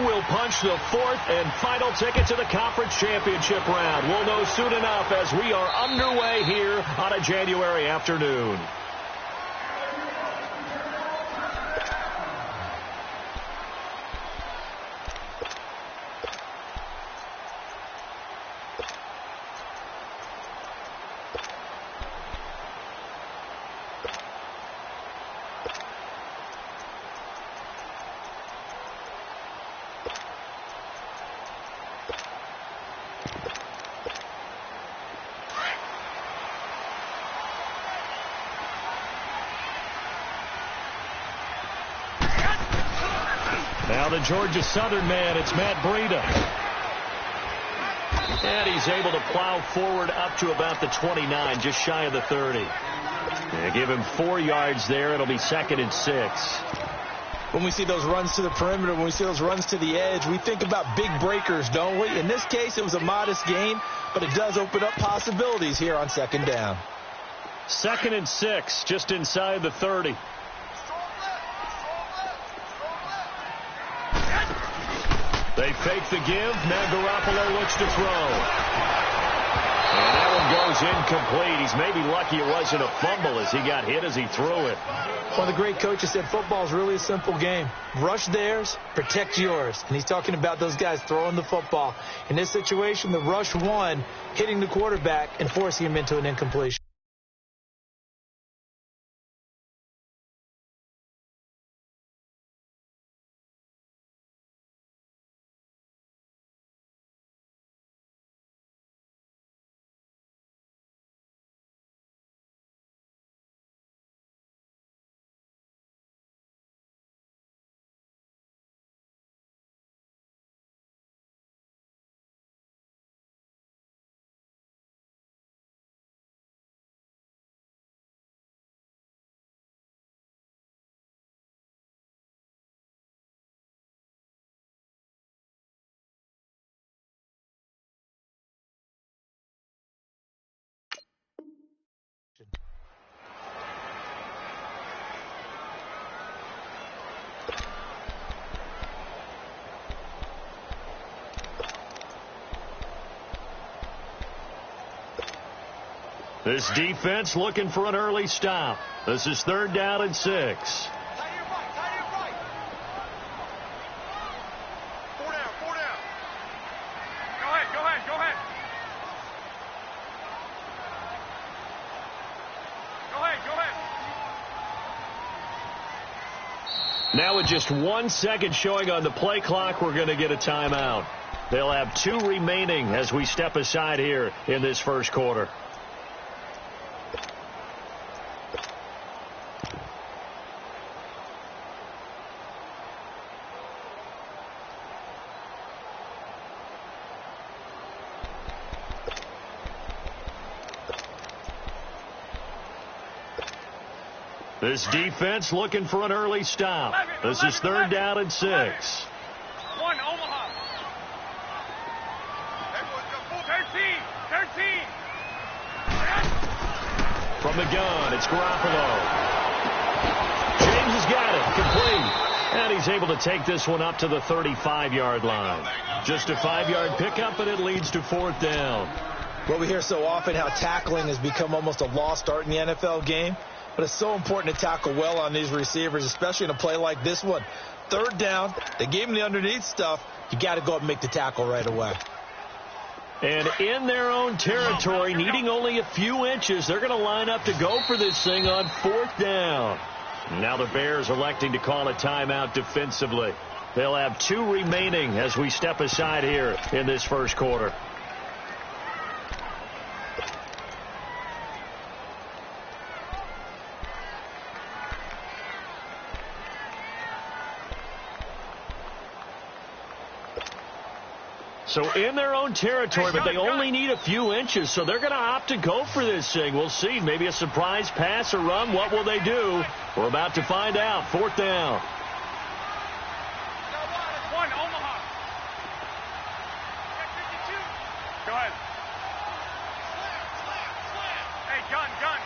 will punch the fourth and final ticket to the conference championship round. We'll know soon enough as we are underway here on a January afternoon. Now the Georgia Southern man, it's Matt Breida. And he's able to plow forward up to about the 29, just shy of the 30. They give him 4 yards there. It'll be 2nd and 6. When we see those runs to the perimeter, when we see those runs to the edge, we think about big breakers, don't we? In this case, it was a modest gain, but it does open up possibilities here on 2nd down. 2nd and 6, just inside the 30. They fake the give. Now Garoppolo looks to throw. And that one goes incomplete. He's maybe lucky it wasn't a fumble as he got hit as he threw it. One of the great coaches said football is really a simple game. Rush theirs, protect yours. And he's talking about those guys throwing the football. In this situation, the rush won, hitting the quarterback and forcing him into an incompletion. This defense looking for an early stop. This is 3rd down and 6. Tie your right. 4 down. Go ahead. Now with just 1 second showing on the play clock, we're going to get a timeout. They'll have 2 remaining as we step aside here in this first quarter. This defense looking for an early stop. This is 3rd down and 6. 1, Omaha. 13. From the gun, it's Garoppolo. James has got it. Complete. And he's able to take this one up to the 35-yard line. Just a 5-yard pickup, and it leads to 4th down. Well, we hear so often how tackling has become almost a lost art in the NFL game. But it's so important to tackle well on these receivers, especially in a play like this one. 3rd down, they gave him the underneath stuff. You got to go up and make the tackle right away. And in their own territory, needing only a few inches, they're going to line up to go for this thing on 4th down. Now the Bears electing to call a timeout defensively. They'll have 2 remaining as we step aside here in this first quarter. So in their own territory, but they only need a few inches, so they're going to opt to go for this thing. We'll see. Maybe a surprise pass or run. What will they do? We're about to find out. 4th down. 1, Omaha. Go ahead. Hey, gun. Go ahead.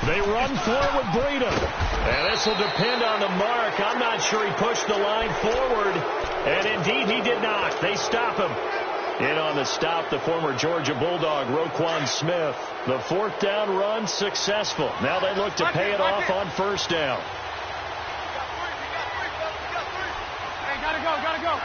They run for it with Breida. And this will depend on the mark. I'm not sure he pushed the line forward. And indeed, he did not. They stop him. In on the stop, the former Georgia Bulldog, Roquan Smith. The 4th down run successful. Now they look to pay it off on 1st down. Hey, gotta go.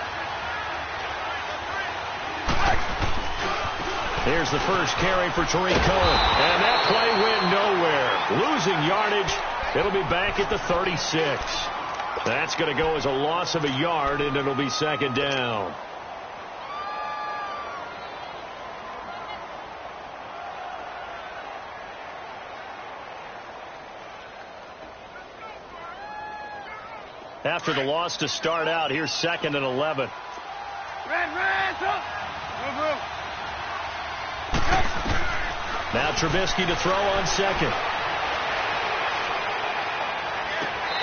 Here's the first carry for Tariq Cohen. And that play went nowhere. Losing yardage. It'll be back at the 36. That's going to go as a loss of a yard, and it'll be 2nd down. After the loss to start out, here's 2nd and 11. Move. Now Trubisky to throw on 2nd.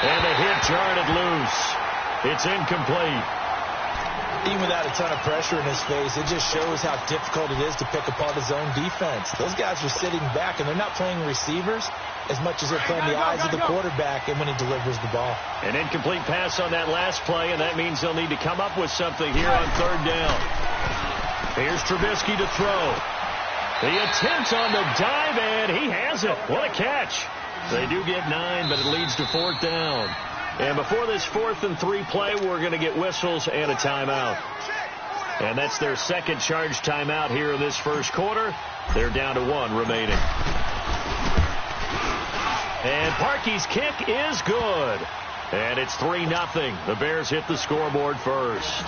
And the hit jarred loose. It's incomplete. Even without a ton of pressure in his face, it just shows how difficult it is to pick apart his own defense. Those guys are sitting back, and they're not playing receivers as much as they're playing the eyes of the quarterback and when he delivers the ball. An incomplete pass on that last play, and that means they'll need to come up with something here on 3rd down. Here's Trubisky to throw. The attempt on the dive, and he has it. What a catch. They do get 9, but it leads to 4th down. And before this 4th and 3 play, we're going to get whistles and a timeout. And that's their 2nd charge timeout here in this 1st quarter. They're down to 1 remaining. And Parkey's kick is good. And it's 3-0. The Bears hit the scoreboard first.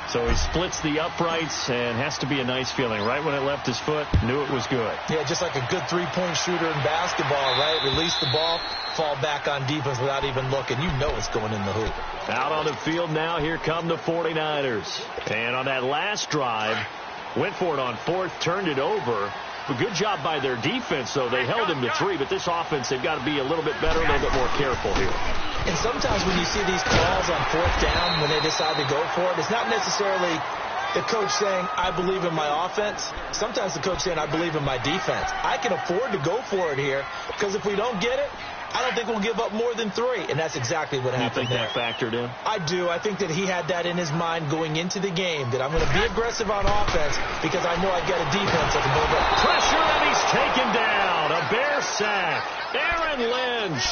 So he splits the uprights, and has to be a nice feeling. Right when it left his foot, knew it was good. Yeah, just like a good three-point shooter in basketball, right? Release the ball, fall back on defense without even looking. You know it's going in the hoop. Out on the field now, here come the 49ers. And on that last drive, went for it on 4th, turned it over. A good job by their defense, though. They held him to 3, but this offense, they've got to be a little bit better, a little bit more careful here. And sometimes when you see these calls on 4th down, when they decide to go for it, it's not necessarily the coach saying, I believe in my offense. Sometimes the coach saying, I believe in my defense. I can afford to go for it here, because if we don't get it, I don't think we'll give up more than 3. And that's exactly what happened there. You think that factored in? I do. I think that he had that in his mind going into the game, that I'm going to be aggressive on offense because I know I've got a defense that can hold up. Pressure, and he's taken down. A Bear sack. Aaron Lynch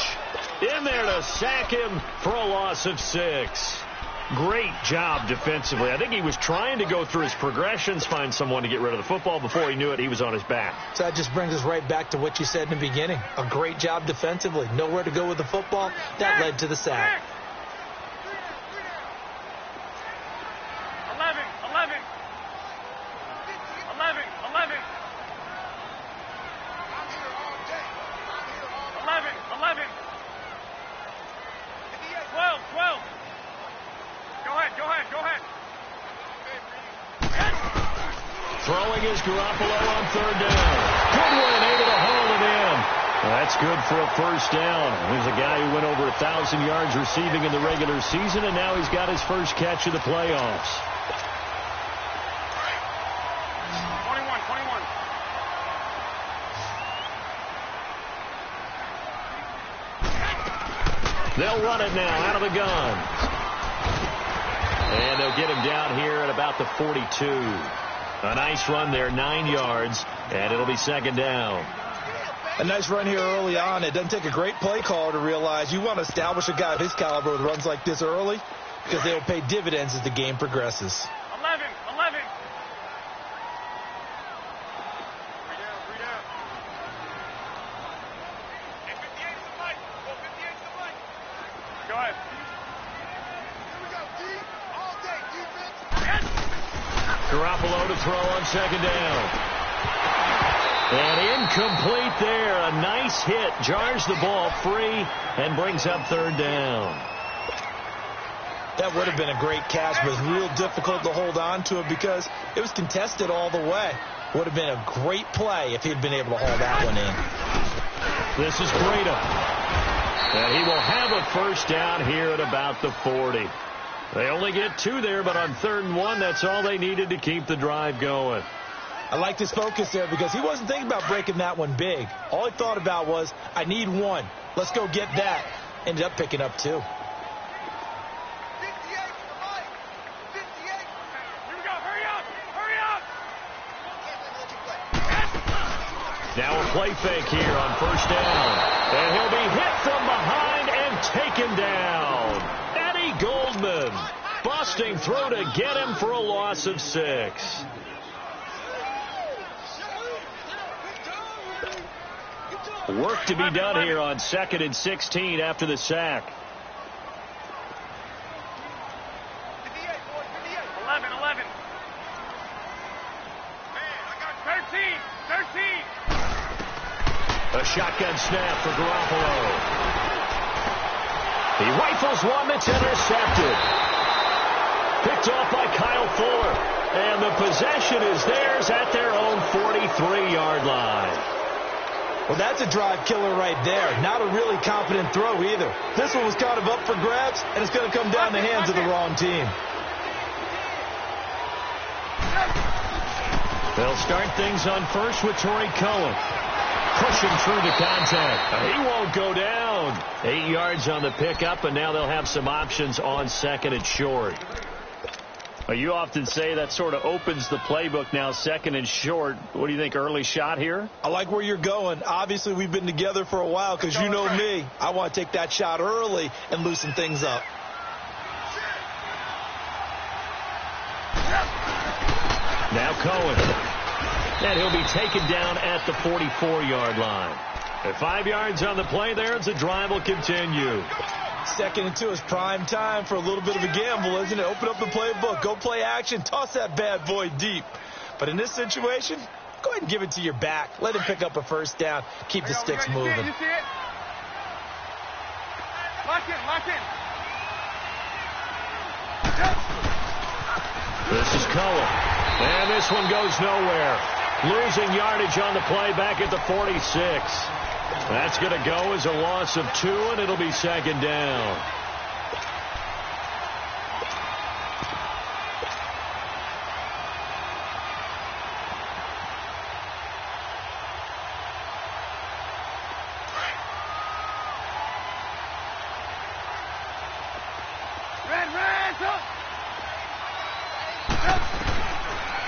in there to sack him for a loss of 6. Great job defensively. I think he was trying to go through his progressions, find someone to get rid of the football. Before he knew it, he was on his back. So that just brings us right back to what you said in the beginning. A great job defensively. Nowhere to go with the football. That led to the sack. 12. Go ahead. Throwing is Garoppolo on 3rd down. Goodwin able to haul it in. That's good for a 1st down. There's a guy who went over 1,000 yards receiving in the regular season, and now he's got his first catch of the playoffs. 21. They'll run it now out of the gun. And they'll get him down here at about the 42. A nice run there, 9 yards, and it'll be 2nd down. A nice run here early on. It doesn't take a great play caller to realize you want to establish a guy of his caliber with runs like this early, because they'll pay dividends as the game progresses. 11. Go ahead. Garoppolo to throw on 2nd down. And incomplete there. A nice hit. Jars the ball free and brings up 3rd down. That would have been a great catch, but it was real difficult to hold on to it because it was contested all the way. Would have been a great play if he'd been able to haul that one in. This is Breida. And he will have a 1st down here at about the 40. They only get 2 there, but on 3rd and 1, that's all they needed to keep the drive going. I liked his focus there because he wasn't thinking about breaking that one big. All he thought about was, I need one. Let's go get that. Ended up picking up 2. Here we go. Hurry up. Hurry up. Now a play fake here on first down. And he'll be hit from behind and taken down. Eddie Goldman busting through to get him for a loss of 6. Work to be done here on 2nd and 16 after the sack. 11. 13. A shotgun snap for Garoppolo. He rifles one that's intercepted. Picked off by Kyle Fuller. And the possession is theirs at their own 43-yard line. Well, that's a drive killer right there. Not a really confident throw either. This one was kind of up for grabs, and it's going to come down the hands of the wrong team. They'll start things on first with Torrey Cohen. Pushing through the contact. He won't go down. 8 yards on the pickup, and now they'll have some options on 2nd and short. Well, you often say that sort of opens the playbook now, 2nd and short. What do you think, early shot here? I like where you're going. Obviously, we've been together for a while because you know me. I want to take that shot early and loosen things up. Now Cohen. And he'll be taken down at the 44-yard line. At 5 yards on the play there, the drive will continue. 2nd and 2 is prime time for a little bit of a gamble, isn't it? Open up the playbook, go play action, toss that bad boy deep. But in this situation, go ahead and give it to your back. Let him pick up a first down. Keep the sticks moving. You see it? Lock in. This is Cohen. And this one goes nowhere. Losing yardage on the play back at the 46. That's going to go as a loss of 2, and it'll be 2nd down.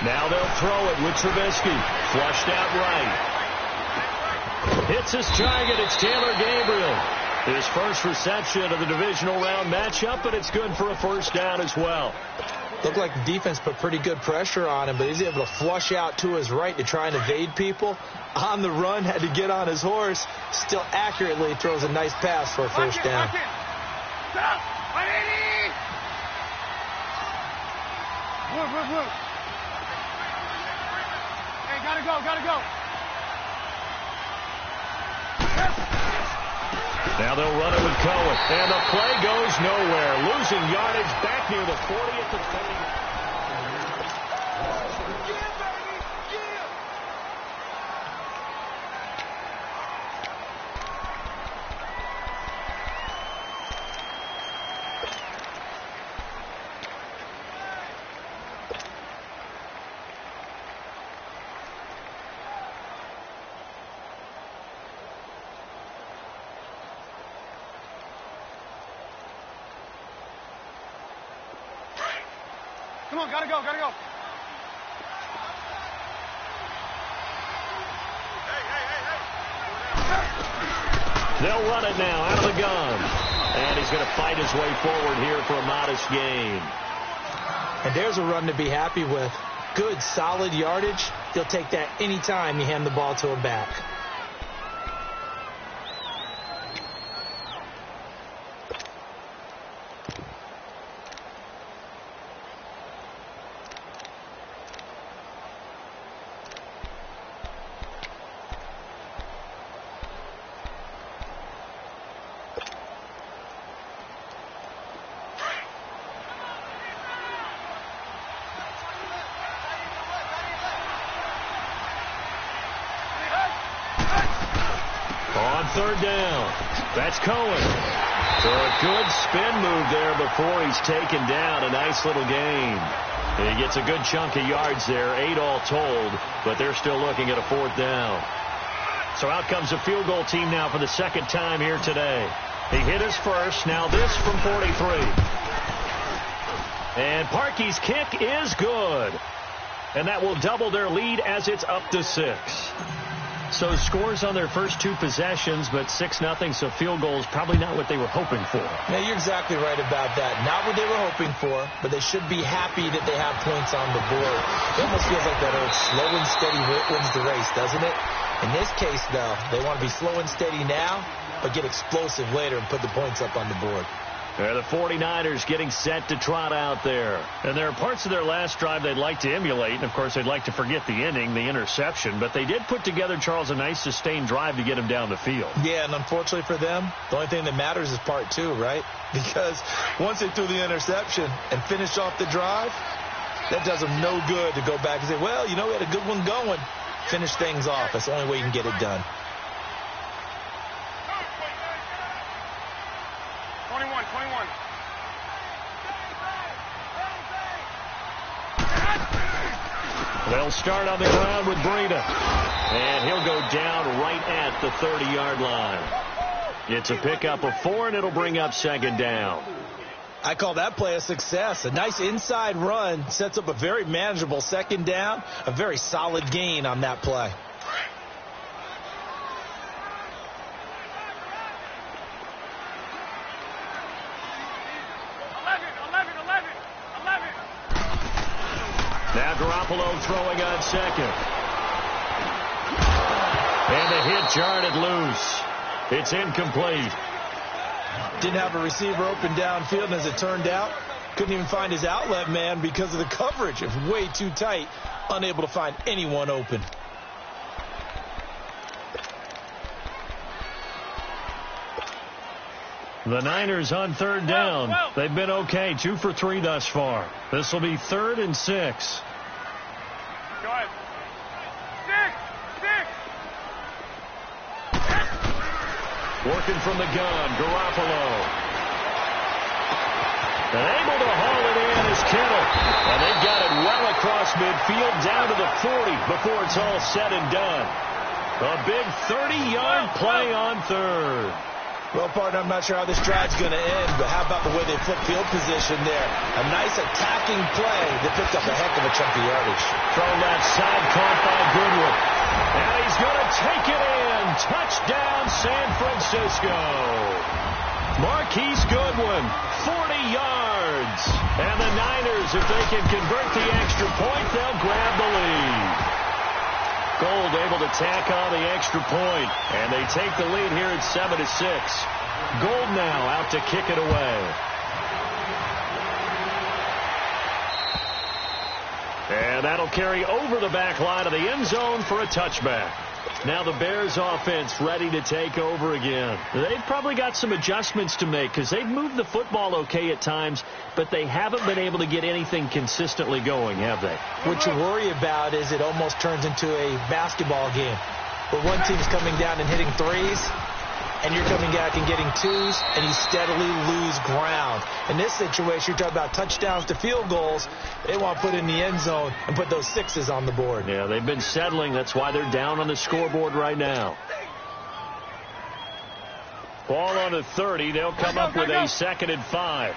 Now they'll throw it with Trubisky. Flushed out right. Hits his target. It's Taylor Gabriel. His first reception of the divisional round matchup, but it's good for a first down as well. Looked like the defense put pretty good pressure on him, but he's able to flush out to his right to try and evade people. On the run, had to get on his horse. Still accurately throws a nice pass for a first down. Move. Hey, gotta go. Now they'll run it with Cohen. And the play goes nowhere. Losing yardage back near the 40 at the 30. Come on, gotta go. They'll run it now out of the gun. And he's going to fight his way forward here for a modest gain. And there's a run to be happy with. Good, solid yardage. He'll take that anytime you hand the ball to a back. Third down. That's Cohen. So a good spin move there before he's taken down. A nice little gain. He gets a good chunk of yards there, 8 all told. but they're still looking at a 4th down. So out comes a field goal team now for the second time here today. He hit his first. Now this from 43. And Parkey's kick is good. And that will double their lead as it's up to 6. So scores on their first 2 possessions, but 6-0, so field goals probably not what they were hoping for. Yeah, you're exactly right about that. Not what they were hoping for, but they should be happy that they have points on the board. It almost feels like that old slow and steady wins the race, doesn't it? In this case, though, they want to be slow and steady now, but get explosive later and put the points up on the board. The 49ers getting set to trot out there. And there are parts of their last drive they'd like to emulate. And, of course, they'd like to forget the ending, the interception. But they did put together, Charles, a nice sustained drive to get him down the field. Yeah, and unfortunately for them, the only thing that matters is part 2, right? Because once they threw the interception and finished off the drive, that does them no good to go back and say, well, you know, we had a good one going. Finish things off. That's the only way you can get it done. 21. They'll start on the ground with Breida. And he'll go down right at the 30-yard line. It's a pickup of 4, and it'll bring up 2nd down. I call that play a success. A nice inside run sets up a very manageable 2nd down. A very solid gain on that play. Now Garoppolo throwing on 2nd. And the hit jarred it loose. It's incomplete. Didn't have a receiver open downfield, and as it turned out, couldn't even find his outlet man because of the coverage. It was way too tight, unable to find anyone open. The Niners on 3rd down. They've been okay, 2 for 3 thus far. This will be 3rd and 6. Go ahead. 6. Working from the gun, Garoppolo. And able to haul it in is Kittle. And they've got it well across midfield down to the 40 before it's all said and done. A big 30-yard play on 3rd. Well, partner, I'm not sure how this drive's going to end, but how about the way they flip field position there? A nice attacking play that picked up a heck of a chunk of yardage. Throw left side, caught by Goodwin. And he's going to take it in. Touchdown, San Francisco. Marquise Goodwin, 40 yards. And the Niners, if they can convert the extra point, they'll grab the lead. Gold able to tack on the extra point, and they take the lead here at 7-6. Gold now out to kick it away. And that'll carry over the back line of the end zone for a touchback. Now the Bears offense ready to take over again. They've probably got some adjustments to make because they've moved the football okay at times, but they haven't been able to get anything consistently going, have they? What you worry about is it almost turns into a basketball game where one team's coming down and hitting threes, and you're coming back and getting twos, and you steadily lose ground. In this situation, you're talking about touchdowns to field goals. They want to put in the end zone and put those 6s on the board. Yeah, they've been settling. That's why they're down on the scoreboard right now. Ball on the 30. They'll come up with a 2nd and 5.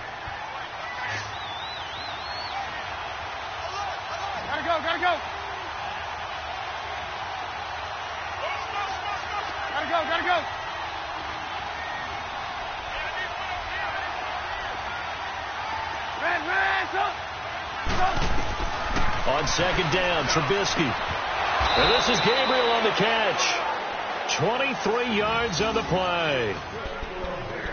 Gotta go. Gotta go. On 2nd down, Trubisky. And this is Gabriel on the catch. 23 yards on the play.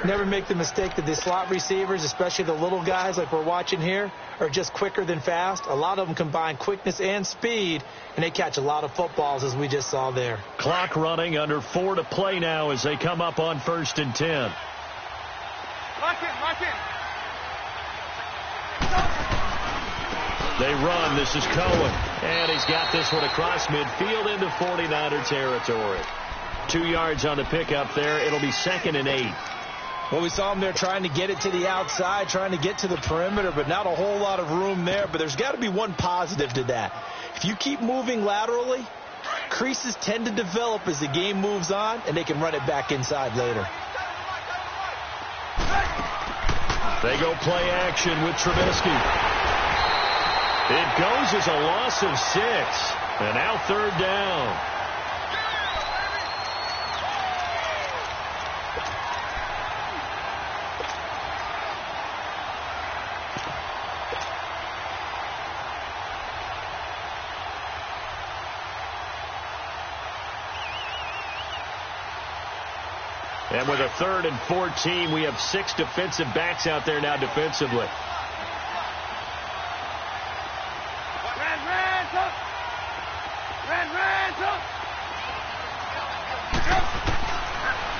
Never make the mistake that the slot receivers, especially the little guys like we're watching here, are just quicker than fast. A lot of them combine quickness and speed, and they catch a lot of footballs, as we just saw there. Clock running, under 4 to play now as they come up on 1st and 10. Lock in. They run. This is Cohen. And he's got this one across midfield into 49er territory. 2 yards on the pickup there. It'll be 2nd and 8. Well, we saw him there trying to get it to the outside, trying to get to the perimeter, but not a whole lot of room there. But there's got to be one positive to that. If you keep moving laterally, creases tend to develop as the game moves on, and they can run it back inside later. They go play action with Trubisky. It goes as a loss of 6. And now 3rd down. And with a 3rd and 14, we have 6 defensive backs out there now defensively.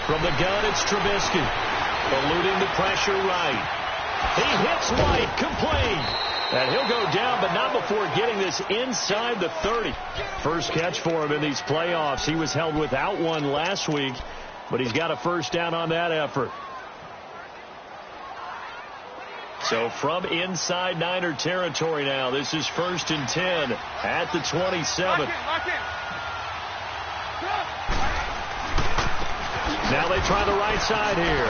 From the gun, it's Trubisky. Eluding the pressure right. He hits White, complete. And he'll go down, but not before getting this inside the 30. First catch for him in these playoffs. He was held without one last week, but he's got a first down on that effort. So from inside Niner territory now, this is 1st and 10 at the 27. Now they try the right side here.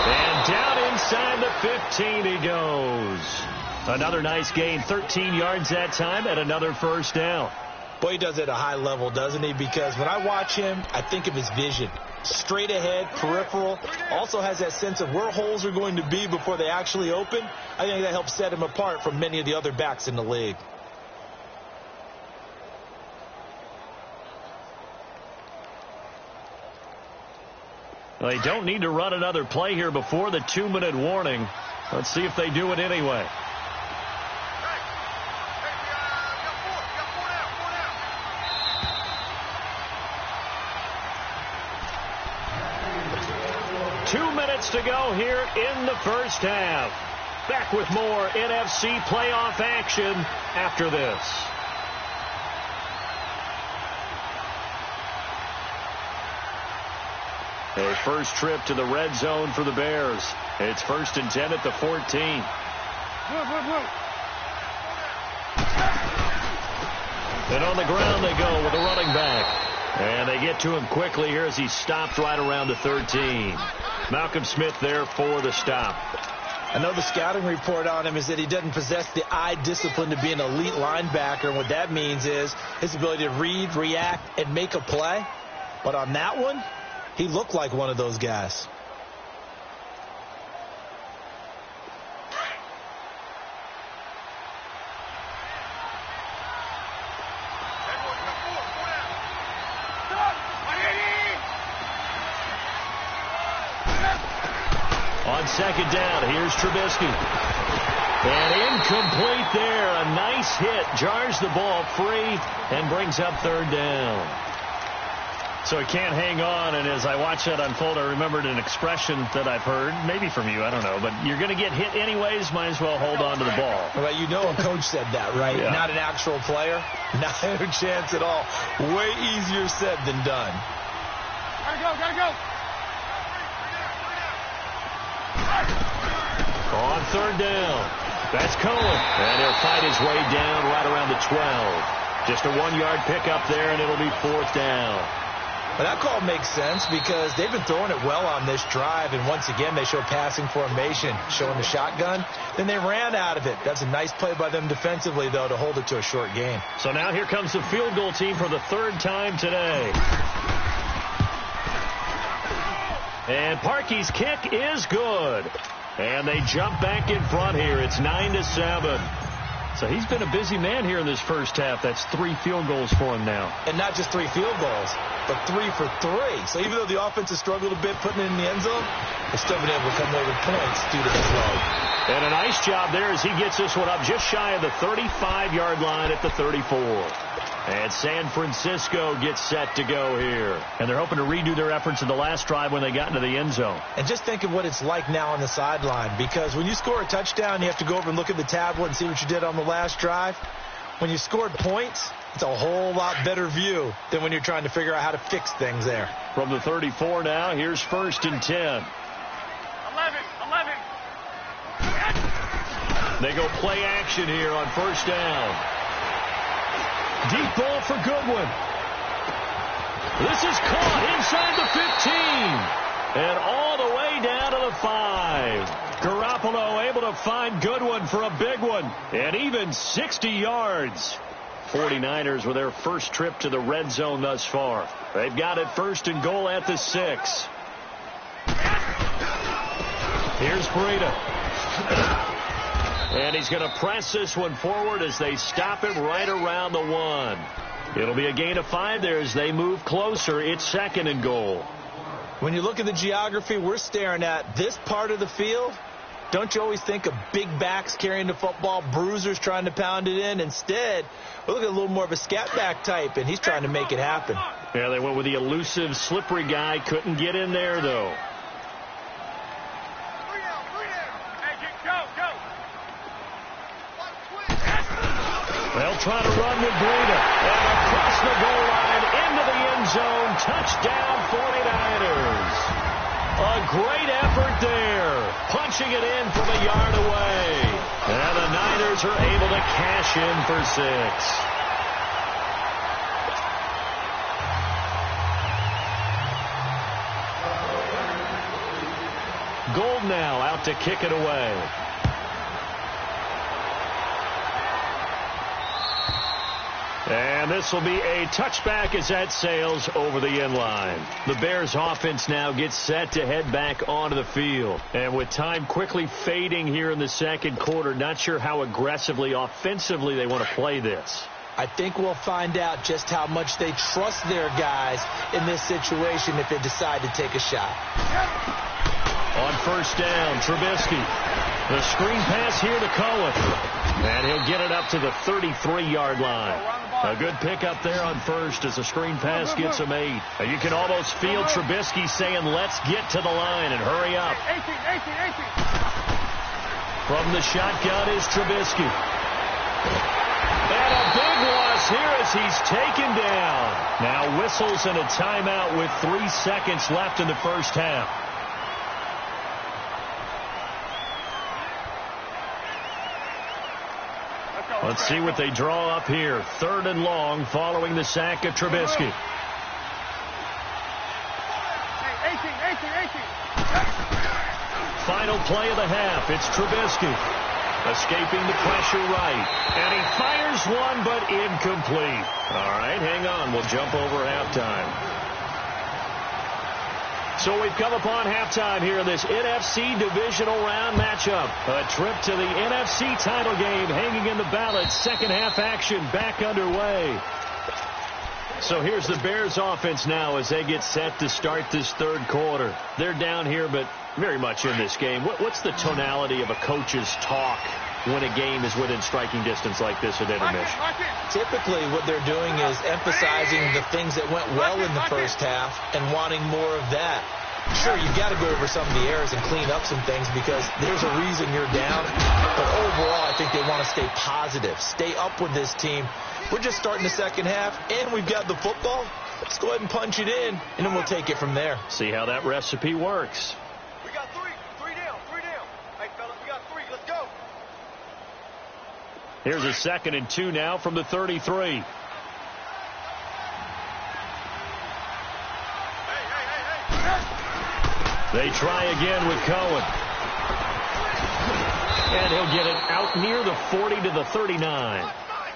And down inside the 15 he goes. Another nice gain, 13 yards that time, and another first down. Boy, he does it at a high level, doesn't he? Because when I watch him, I think of his vision. Straight ahead, peripheral. Also has that sense of where holes are going to be before they actually open. I think that helps set him apart from many of the other backs in the league. Well, they don't need to run another play here before the 2-minute warning. Let's see if they do it anyway. To go here in the first half. Back with more NFC playoff action after this. A first trip to the red zone for the Bears. It's 1st and 10 at the 14. And on the ground they go with the running back. And they get to him quickly here as he stopped right around the 13. Malcolm Smith there for the stop. I know the scouting report on him is that he doesn't possess the eye discipline to be an elite linebacker. And what that means is his ability to read, react, and make a play. But on that one, he looked like one of those guys. On 2nd down, here's Trubisky. And incomplete there. A nice hit. Jars the ball free and brings up 3rd down. So he can't hang on, and as I watch that unfold, I remembered an expression that I've heard, maybe from you, I don't know, but you're going to get hit anyways, might as well hold on to the ball. Well, you know a coach said that, right? Yeah. Not an actual player. Not a chance at all. Way easier said than done. Gotta go. On 3rd down, that's Cohen, and he'll fight his way down right around the 12. Just a 1-yard pickup there, and it'll be 4th down. Well, that call makes sense because they've been throwing it well on this drive, and once again they show passing formation, showing the shotgun. Then they ran out of it. That's a nice play by them defensively, though, to hold it to a short game. So now here comes the field goal team for the 3rd time today. And Parkey's kick is good. And they jump back in front here. It's 9-7. So he's been a busy man here in this first half. That's 3 field goals for him now. And not just 3 field goals, but 3 for 3. So even though the offense has struggled a bit putting it in the end zone, they've still been able to come away with points due to this load. And a nice job there as he gets this one up just shy of the 35-yard line at the 34. And San Francisco gets set to go here. And they're hoping to redo their efforts in the last drive when they got into the end zone. And just think of what it's like now on the sideline. Because when you score a touchdown, you have to go over and look at the tablet and see what you did on the last drive. When you scored points, it's a whole lot better view than when you're trying to figure out how to fix things there. From the 34 now, here's 1st and 10. 11. They go play action here on 1st down. Deep ball for Goodwin. This is caught inside the 15. And all the way down to the 5. Garoppolo able to find Goodwin for a big one. And even 60 yards. 49ers with their first trip to the red zone thus far. They've got it 1st and goal at the 6. Here's Breida. And he's going to press this one forward as they stop him right around the 1. It'll be a gain of 5 there as they move closer. It's 2nd and goal. When you look at the geography we're staring at, this part of the field, don't you always think of big backs carrying the football, bruisers trying to pound it in? Instead, we're looking at a little more of a scat back type, and he's trying to make it happen. Yeah, they went with the elusive, slippery guy. Couldn't get in there, though. They'll try to run with Breida. And across the goal line, into the end zone. Touchdown, 49ers. A great effort there. Punching it in from a yard away. And the Niners are able to cash in for 6. Gold now out to kick it away. And this will be a touchback as that sails over the end line. The Bears offense now gets set to head back onto the field. And with time quickly fading here in the 2nd quarter, not sure how aggressively, offensively they want to play this. I think we'll find out just how much they trust their guys in this situation if they decide to take a shot. On 1st down, Trubisky. The screen pass here to Cohen. And he'll get it up to the 33-yard line. A good pickup there on 1st as the screen pass gets him 8. And you can almost feel Trubisky saying, let's get to the line and hurry up. 18. From the shotgun is Trubisky. And a big loss here as he's taken down. Now whistles and a timeout with 3 seconds left in the 1st half. Let's see what they draw up here. 3rd and long following the sack of Trubisky. 18. Final play of the half. It's Trubisky. Escaping the pressure right. And he fires one, but incomplete. All right, hang on. We'll jump over halftime. So we've come upon halftime here in this NFC divisional round matchup. A trip to the NFC title game hanging in the balance. 2nd half action back underway. So here's the Bears offense now as they get set to start this 3rd quarter. They're down here, but very much in this game. What's the tonality of a coach's talk when a game is within striking distance like this at intermission? Typically what they're doing is emphasizing the things that went well in the 1st half and wanting more of that. Sure, you've got to go over some of the errors and clean up some things because there's a reason you're down. But overall, I think they want to stay positive, stay up with this team. We're just starting the 2nd half, and we've got the football. Let's go ahead and punch it in, and then we'll take it from there. See how that recipe works. We got 3 down. Hey, fellas, we got 3. Let's go. Here's a 2nd and 2 now from the 33. They try again with Cohen. And he'll get it out near the 40 to the 39.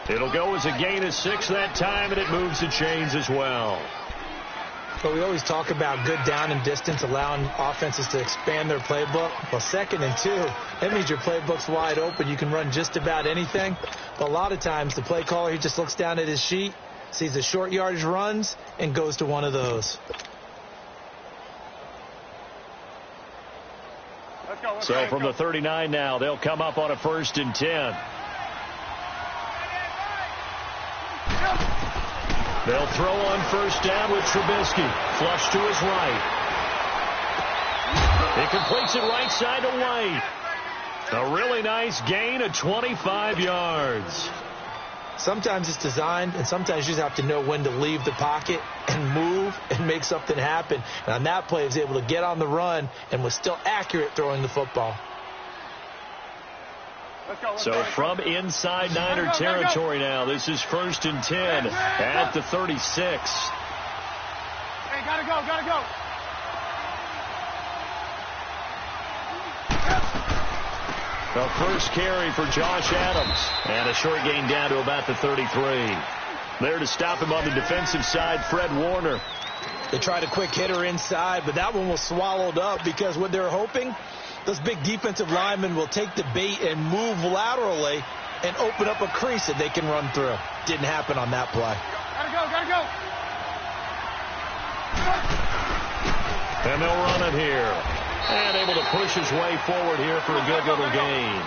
It'll go as a gain of 6 that time, and it moves the chains as well. But we always talk about good down and distance, allowing offenses to expand their playbook. Well, 2nd and 2, that means your playbook's wide open. You can run just about anything. But a lot of times, the play caller, he just looks down at his sheet, sees the short yardage runs, and goes to one of those. So from the 39 now, they'll come up on a 1st and 10. They'll throw on 1st down with Trubisky. Flush to his right. He completes it right side to White. A really nice gain of 25 yards. Sometimes it's designed, and sometimes you just have to know when to leave the pocket and move and make something happen. And on that play, he was able to get on the run and was still accurate throwing the football. So from inside Niner territory now, this is 1st and 10 at the 36. Hey, gotta go, gotta go. The first carry for Josh Adams. And a short gain down to about the 33. There to stop him on the defensive side, Fred Warner. They tried a quick hitter inside, but that one was swallowed up because what they're hoping, those big defensive linemen will take the bait and move laterally and open up a crease that they can run through. Didn't happen on that play. Gotta go, gotta go. And they'll run it here. And able to push his way forward here for a good little gain.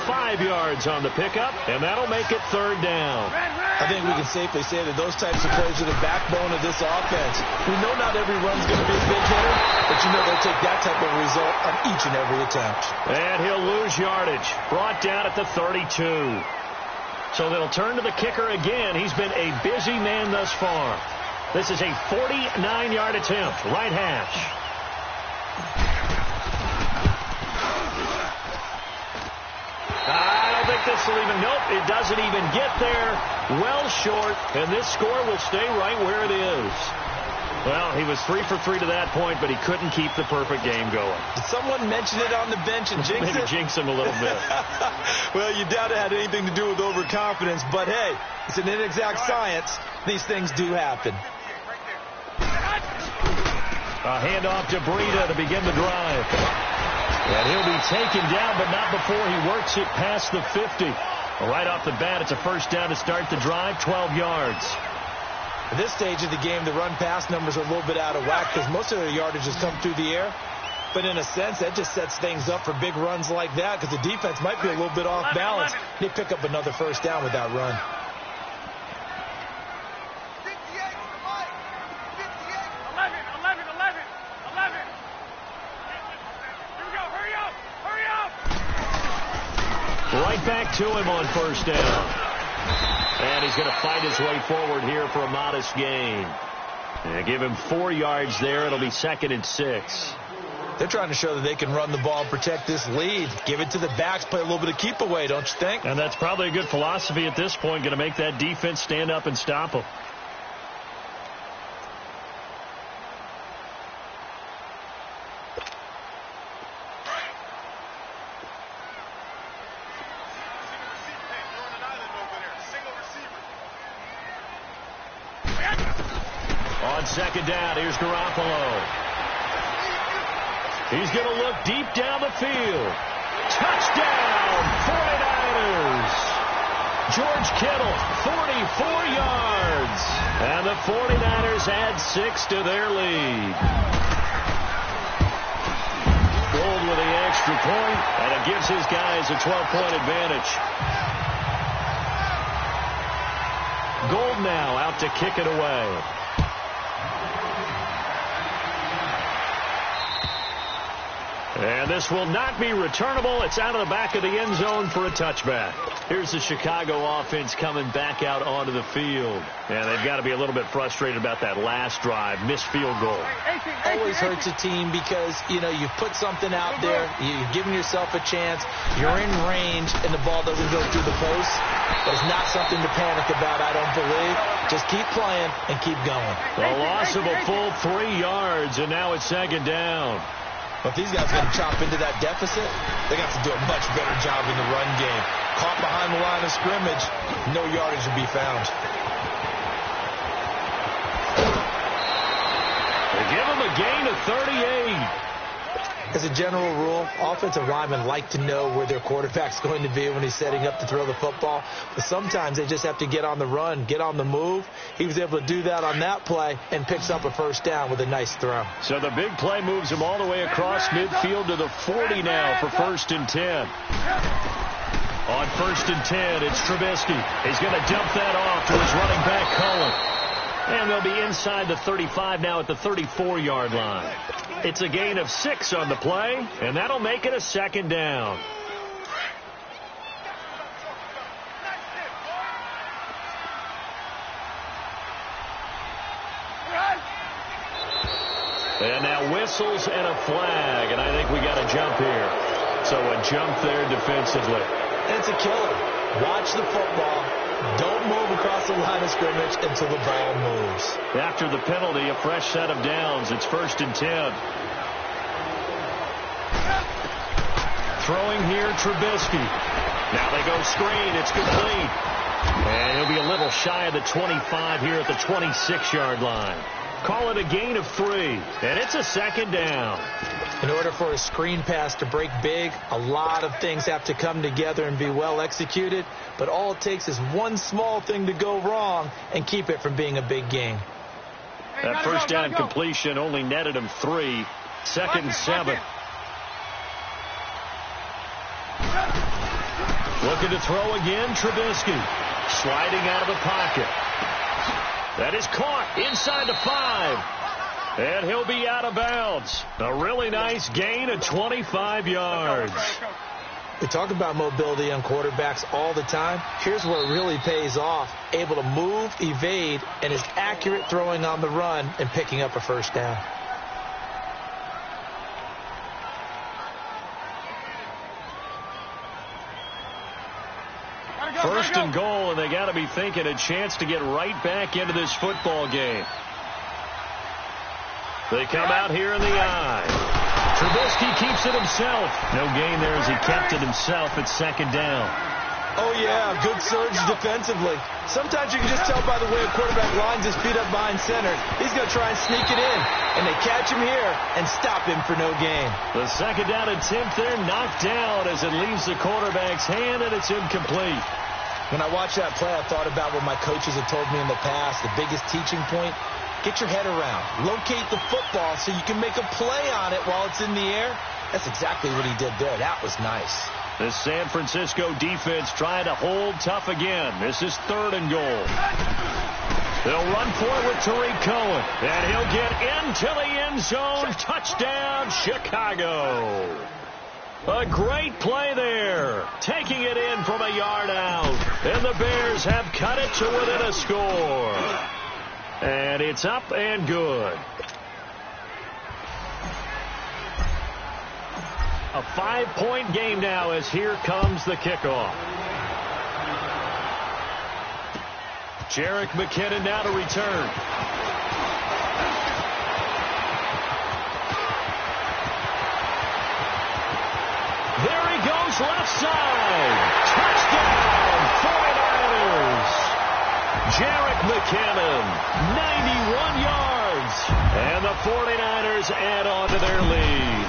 5 yards on the pickup, and that'll make it 3rd down. I think we can safely say that those types of plays are the backbone of this offense. We know not every run's going to be a big hitter, but you know they'll take that type of result on each and every attempt. And he'll lose yardage. Brought down at the 32. So they'll turn to the kicker again. He's been a busy man thus far. This is a 49-yard attempt, right hash. I don't think this will even, nope, it doesn't even get there. Well short, and this score will stay right where it is. Well, he was 3 for 3 to that point, but he couldn't keep the perfect game going. Did someone mention it on the bench and jinx Maybe it? jinx him a little bit. Well, you doubt it had anything to do with overconfidence, but hey, it's an inexact science. These things do happen. A handoff to Breida to begin the drive. And he'll be taken down, but not before he works it past the 50. Right off the bat, it's a first down to start the drive, 12 yards. At this stage of the game, the run-pass numbers are a little bit out of whack because most of their yardage has come through the air. But in a sense, that just sets things up for big runs like that because the defense might be a little bit off balance. They pick up another first down with that run. 11. Here we go, hurry up. Right back to him on first down. And he's going to fight his way forward here for a modest gain. And give him 4 yards there. It'll be 2nd and 6. They're trying to show that they can run the ball and protect this lead. Give it to the backs, play a little bit of keep away, don't you think? And that's probably a good philosophy at this point, going to make that defense stand up and stop them. On 2nd down, here's Garoppolo. He's going to look deep down the field. Touchdown, 49ers. George Kittle, 44 yards. And the 49ers add 6 to their lead. Gold with the extra point, and it gives his guys a 12-point advantage. Gold now out to kick it away. And this will not be returnable. It's out of the back of the end zone for a touchback. Here's the Chicago offense coming back out onto the field. And they've got to be a little bit frustrated about that last drive. Missed field goal. Always hurts a team because, you know, you've put something out there. You've given yourself a chance. You're in range, and the ball doesn't go through the post. But it's not something to panic about, I don't believe. Just keep playing and keep going. A loss of a full 3 yards, and now it's 2nd down. But if these guys are going to chop into that deficit, they got to do a much better job in the run game. Caught behind the line of scrimmage, no yardage to be found. They give him a gain of 38. As a general rule, offensive linemen like to know where their quarterback's going to be when he's setting up to throw the football. But sometimes they just have to get on the run, get on the move. He was able to do that on that play and picks up a first down with a nice throw. So the big play moves him all the way across midfield to the 40 now for 1st and 10. On 1st and 10, it's Trubisky. He's going to dump that off to his running back, Cullen. And they'll be inside the 35 now at the 34-yard line. It's a gain of 6 on the play, and that'll make it a 2nd down. And now whistles and a flag, and I think we got a jump here. So a jump there defensively. And it's a killer. Watch the football. Don't move across the line of scrimmage until the ball moves. After the penalty, a fresh set of downs. It's 1st and 10. Throwing here, Trubisky. Now they go screen. It's complete. And he'll be a little shy of the 25 here at the 26-yard line. Call it a gain of 3. And it's a 2nd down. In order for a screen pass to break big, a lot of things have to come together and be well executed. But all it takes is one small thing to go wrong and keep it from being a big gain. That first down completion only netted him 3. 2nd and 7. Looking to throw again, Trubisky. Sliding out of the pocket. That is caught inside the 5. And he'll be out of bounds. A really nice gain of 25 yards. We talk about mobility on quarterbacks all the time. Here's where it really pays off. Able to move, evade, and is accurate throwing on the run and picking up a first down. First and goal, and they got to be thinking a chance to get right back into this football game. They come out here in the eye. Trubisky keeps it himself. No gain there as he kept it himself at 2nd down. Oh, yeah, good surge defensively. Sometimes you can just tell by the way a quarterback lines his feet up behind center. He's going to try and sneak it in, and they catch him here and stop him for no gain. The 2nd down attempt there knocked down as it leaves the quarterback's hand, and it's incomplete. When I watched that play, I thought about what my coaches had told me in the past. The biggest teaching point, get your head around. Locate the football so you can make a play on it while it's in the air. That's exactly what he did there. That was nice. The San Francisco defense trying to hold tough again. This is 3rd and goal. They'll run for it with Tariq Cohen. And he'll get into the end zone. Touchdown, Chicago. A great play there. Taking it in from a yard out. And the Bears have cut it to within a score. And it's up and good. A 5-point game now as here comes the kickoff. Jerick McKinnon now to return. There he goes left side. Touchdown, 49ers. Jerick McKinnon, 91 yards. And the 49ers add on to their lead.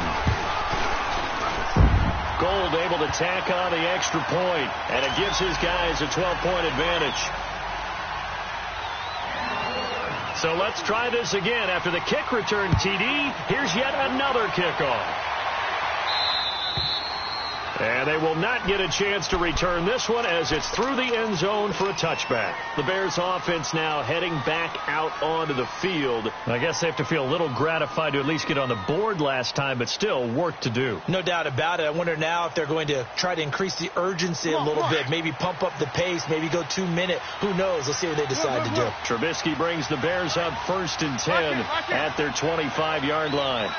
Gold able to tack on the extra point, and it gives his guys a 12-point advantage. So let's try this again. After the kick return TD, here's yet another kickoff. And they will not get a chance to return this one as it's through the end zone for a touchback. The Bears offense now heading back out onto the field. I guess they have to feel a little gratified to at least get on the board last time, but still work to do. No doubt about it. I wonder now if they're going to try to increase the urgency a little bit, maybe pump up the pace, maybe go 2-minute. Who knows? Let's see what they decide to do. Trubisky brings the Bears up 1st and 10 at their 25-yard line.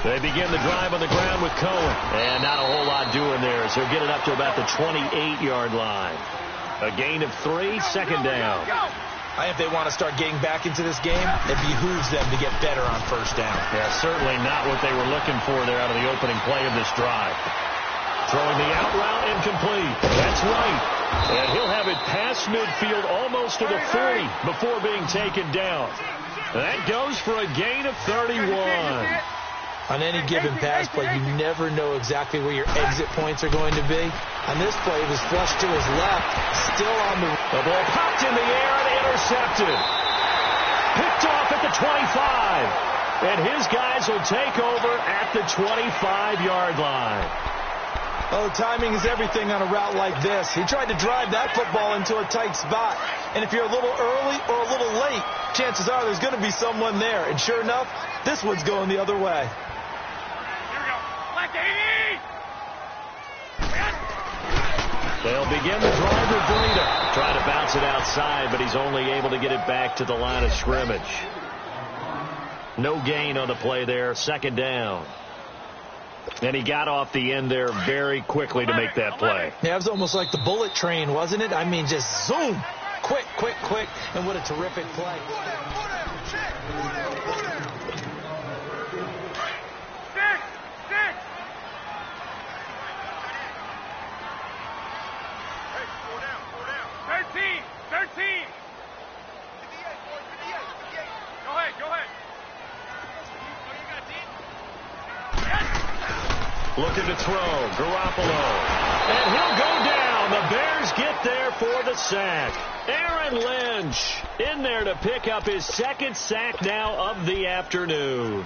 They begin the drive on the ground with Cohen. And not a whole lot doing there as he'll get it up to about the 28-yard line. A gain of 3, 2nd down. I think if they want to start getting back into this game, it behooves them to get better on 1st down. Yeah, certainly not what they were looking for there out of the opening play of this drive. Throwing the out route incomplete. That's right. And he'll have it past midfield almost to the 40 before being taken down. That goes for a gain of 31. On any given pass play, you never know exactly where your exit points are going to be. On this play, it was flushed to his left, still on the ball popped in the air and intercepted. Picked off at the 25. And his guys will take over at the 25-yard line. Oh, timing is everything on a route like this. He tried to drive that football into a tight spot. And if you're a little early or a little late, chances are there's going to be someone there. And sure enough, this one's going the other way. They'll begin the drive with Breida. Trying to bounce it outside, but he's only able to get it back to the line of scrimmage. No gain on the play there. Second down. And he got off the end there very quickly to make that play. Yeah, it was almost like the bullet train, wasn't it? I mean, just zoom. Quick, quick, quick. And what a terrific play. Looking to throw, Garoppolo. And he'll go down. The Bears get there for the sack. Aaron Lynch in there to pick up his second sack now of the afternoon.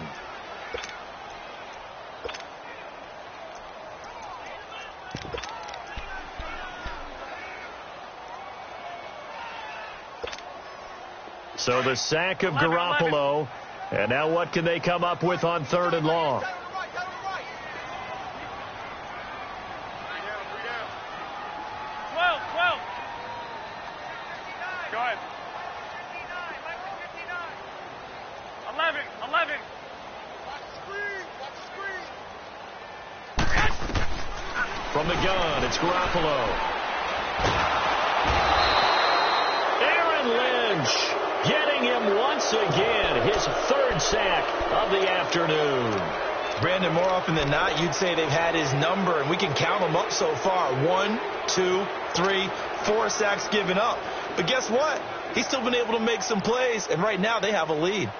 So the sack of Garoppolo. And now what can they come up with on 3rd and long? From the gun, it's Garoppolo. Aaron Lynch getting him once again, his 3rd sack of the afternoon. Brandon, more often than not, you'd say they've had his number, and we can count them up so far. 1, 2, 3, 4 sacks given up. But guess what? He's still been able to make some plays, and right now they have a lead.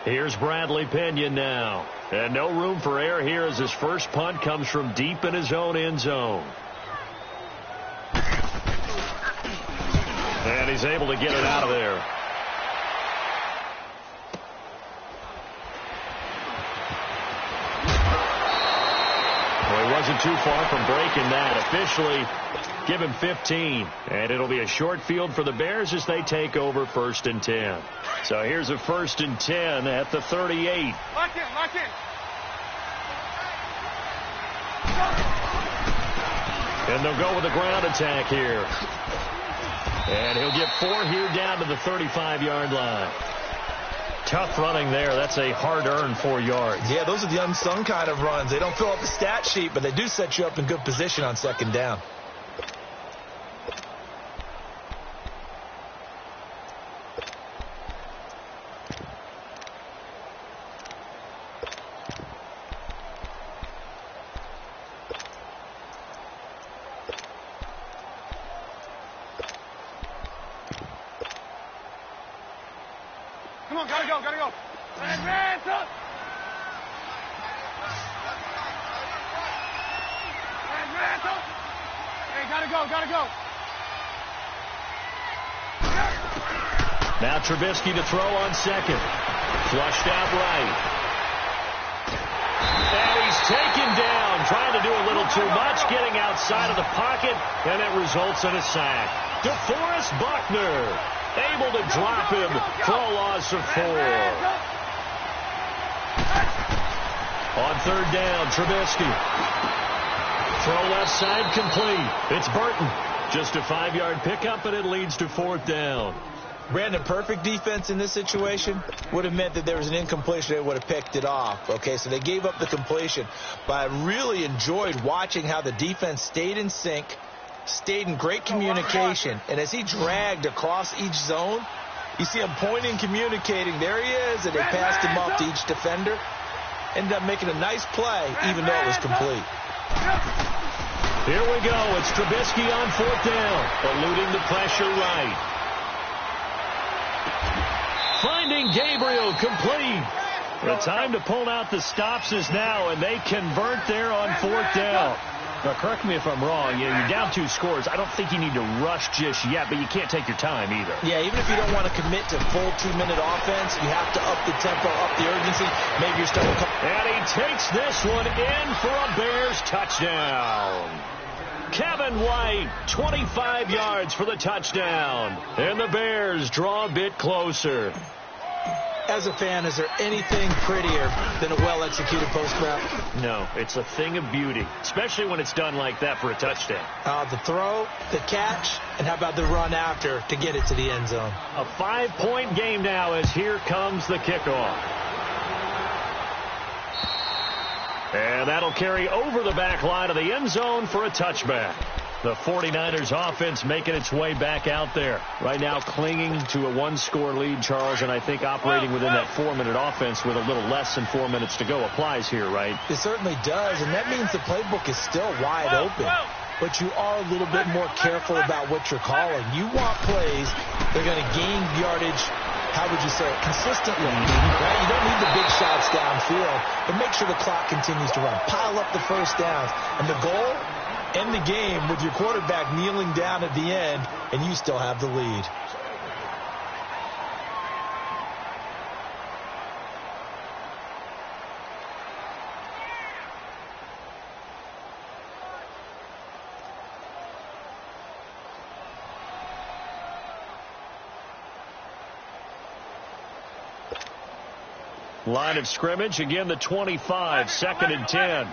Here's Bradley Pinion now. And no room for error here as his first punt comes from deep in his own end zone. And he's able to get it out of there. Well, he wasn't too far from breaking that. Officially, give him 15. And it'll be a short field for the Bears as they take over 1st and 10. So here's a 1st and 10 at the 38. Lock in, lock in. And they'll go with a ground attack here. And he'll get 4 here down to the 35-yard line. Tough running there. That's a hard-earned 4 yards. Yeah, those are the unsung kind of runs. They don't fill up the stat sheet, but they do set you up in good position on 2nd down. Come on, gotta go, gotta go. Advance up. Advance up. Hey, gotta go, gotta go. Now Trubisky to throw on 2nd. Flushed out right. And he's taken down, trying to do a little too much, getting outside of the pocket, and it results in a sack. DeForest Buckner able to drop him for a loss of 4. On 3rd down, Trubisky. Throw left side complete. It's Burton. Just a 5-yard pickup, and it leads to 4th down. Brandon, perfect defense in this situation would have meant that there was an incompletion. They would have picked it off. Okay, so they gave up the completion. But I really enjoyed watching how the defense stayed in sync, stayed in great communication. And as he dragged across each zone, you see him pointing, communicating. There he is, and they passed him up to each defender. Ended up making a nice play, even though it was complete. Here we go. It's Trubisky on 4th down, eluding the pressure right. Finding Gabriel complete. The time to pull out the stops is now, and they convert there on 4th down. Now, correct me if I'm wrong. You're down 2 scores. I don't think you need to rush just yet, but you can't take your time either. Yeah, even if you don't want to commit to full 2-minute offense, you have to up the tempo, up the urgency. Maybe you're starting to... And he takes this one in for a Bears touchdown. Kevin White, 25 yards for the touchdown. And the Bears draw a bit closer. As a fan, is there anything prettier than a well-executed post route? No, it's a thing of beauty, especially when it's done like that for a touchdown. The throw, the catch, and how about the run after to get it to the end zone? A 5-point game now as here comes the kickoff. And that'll carry over the back line of the end zone for a touchback. The 49ers offense making its way back out there. Right now clinging to a one-score lead, Charles, and I think operating within that 4-minute offense with a little less than 4 minutes to go applies here, right? It certainly does, and that means the playbook is still wide open. But you are a little bit more careful about what you're calling. You want plays that are going to gain yardage, how would you say it, consistently. Right? You don't need the big shots downfield, but make sure the clock continues to run. Pile up the first downs. And the goal? End the game with your quarterback kneeling down at the end, and you still have the lead. Line of scrimmage, again the 25, 2nd and 10.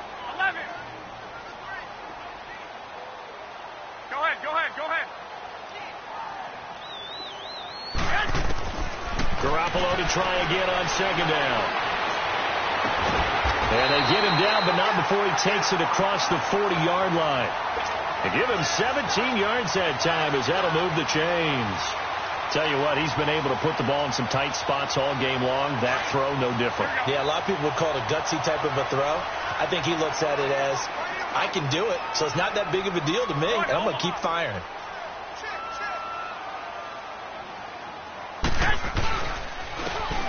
Garoppolo to try again on 2nd down. And they get him down, but not before he takes it across the 40-yard line. They give him 17 yards that time as that'll move the chains. Tell you what, he's been able to put the ball in some tight spots all game long. That throw, no different. Yeah, a lot of people would call it a gutsy type of a throw. I think he looks at it as, I can do it, so it's not that big of a deal to me, and I'm going to keep firing.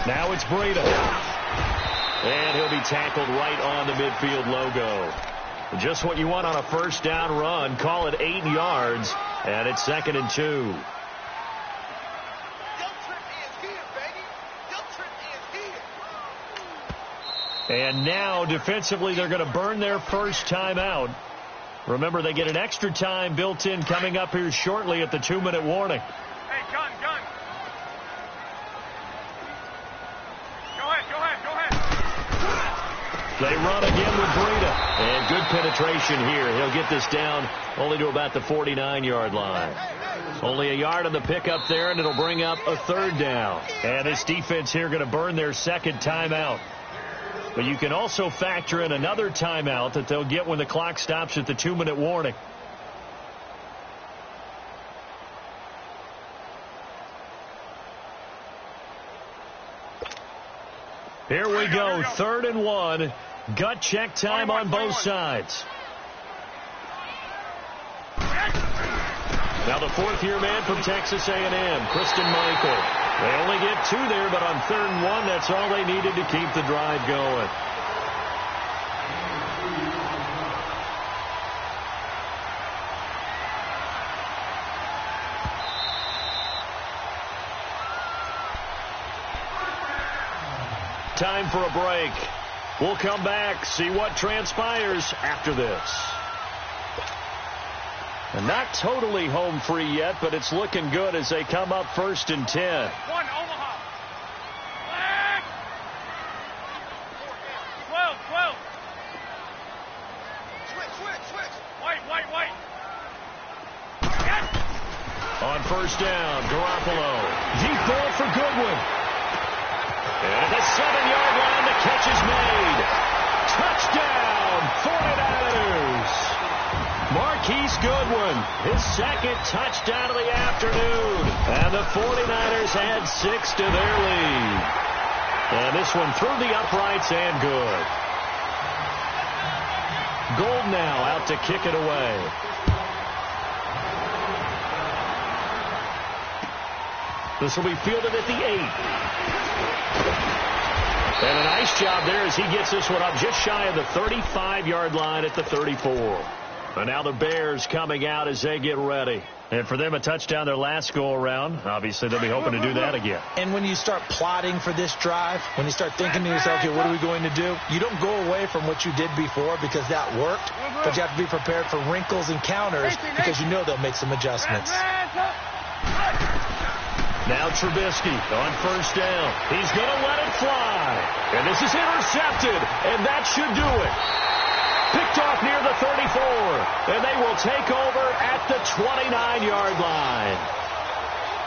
Now it's Breida. And he'll be tackled right on the midfield logo. Just what you want on a first down run. Call it 8 yards, and it's 2nd and 2. And now, defensively, they're going to burn their first timeout. Remember, they get an extra time built in coming up here shortly at the 2-minute warning. Hey, gun. Go ahead. They run again with Breida. And good penetration here. He'll get this down only to about the 49-yard line. Only a yard on the pickup there, and it'll bring up a 3rd down. And this defense here going to burn their second timeout. But you can also factor in another timeout that they'll get when the clock stops at the 2-minute warning. Here we go, 3rd and 1. Gut check time on both sides. Now the 4th-year man from Texas A&M, Christine Michael. They only get 2 there, but on 3rd and 1, that's all they needed to keep the drive going. Time for a break. We'll come back, see what transpires after this. And not totally home free yet, but it's looking good as they come up 1st and 10. One, Omaha. Flag. 12. Switch. White. Yes. On 1st down, Garoppolo. Deep ball for Goodwin. And at the 7-yard line, the catch is made. Touchdown, 49ers. Marquise Goodwin, his 2nd touchdown of the afternoon. And the 49ers add 6 to their lead. And this one through the uprights and good. Gold now out to kick it away. This will be fielded at the 8. And a nice job there as he gets this one up just shy of the 35-yard line at the 34. And now the Bears coming out as they get ready. And for them, a touchdown their last go-around. Obviously, they'll be hoping to do that again. And when you start plotting for this drive, when you start thinking to yourself, okay, what are we going to do? You don't go away from what you did before because that worked, but you have to be prepared for wrinkles and counters because you know they'll make some adjustments. Now Trubisky on first down. He's going to let it fly. And this is intercepted, and that should do it. Picked off near the 34, and they will take over at the 29-yard line.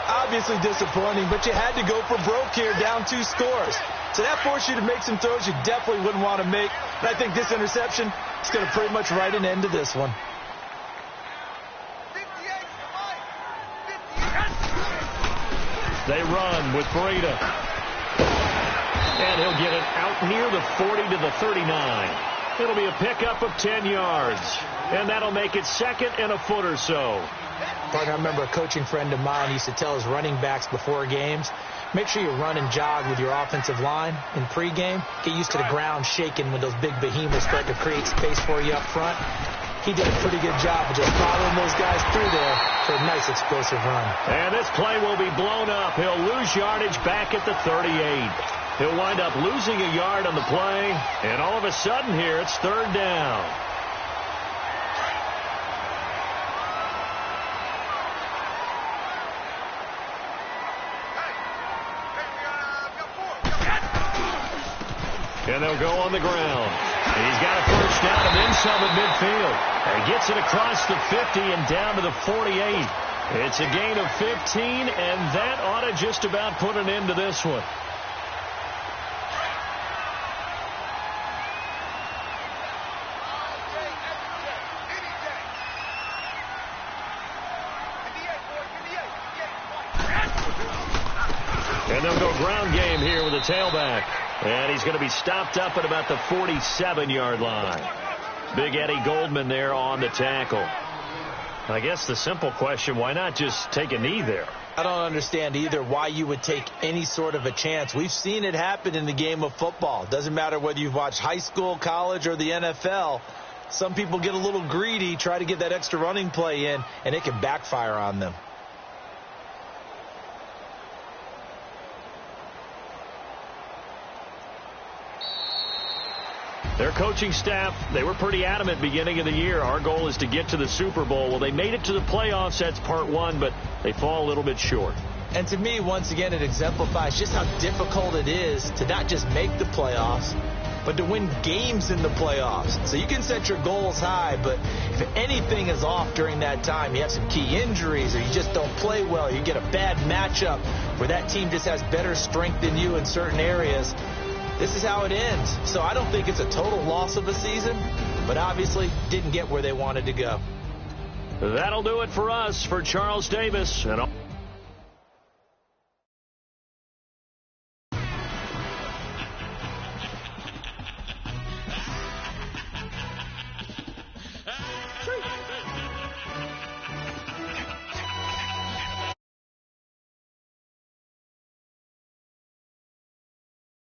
Obviously disappointing, but you had to go for broke here, down 2 scores. So that forced you to make some throws you definitely wouldn't want to make. And I think this interception is going to pretty much write an end to this one. They run with Breida. And he'll get it out near the 40 to the 39. It'll be a pickup of 10 yards. And that'll make it second and a foot or so. Partner, I remember a coaching friend of mine used to tell his running backs before games, make sure you run and jog with your offensive line in pregame. Get used to the ground shaking when those big behemoths start to create space for you up front. He did a pretty good job of just following those guys through there for a nice explosive run. And this play will be blown up. He'll lose yardage back at the 38. He'll wind up losing a yard on the play, and all of a sudden here it's third down. And they'll go on the ground. And he's got a first down and then some at midfield. And he gets it across the 50 and down to the 48. It's a gain of 15, and that ought to just about put an end to this one. And they'll go ground game here with a tailback. And he's going to be stopped up at about the 47-yard line. Big Eddie Goldman there on the tackle. I guess the simple question, why not just take a knee there? I don't understand either why you would take any sort of a chance. We've seen it happen in the game of football. Doesn't matter whether you've watched high school, college, or the NFL. Some people get a little greedy, try to get that extra running play in, and it can backfire on them. Their coaching staff, they were pretty adamant beginning of the year. Our goal is to get to the Super Bowl. Well, they made it to the playoffs. That's part one, but they fall a little bit short. And to me, once again, it exemplifies just how difficult it is to not just make the playoffs, but to win games in the playoffs. So you can set your goals high, but if anything is off during that time, you have some key injuries or you just don't play well, you get a bad matchup where that team just has better strength than you in certain areas, this is how it ends. So I don't think it's a total loss of a season, but obviously didn't get where they wanted to go. That'll do it for us. For Charles Davis and all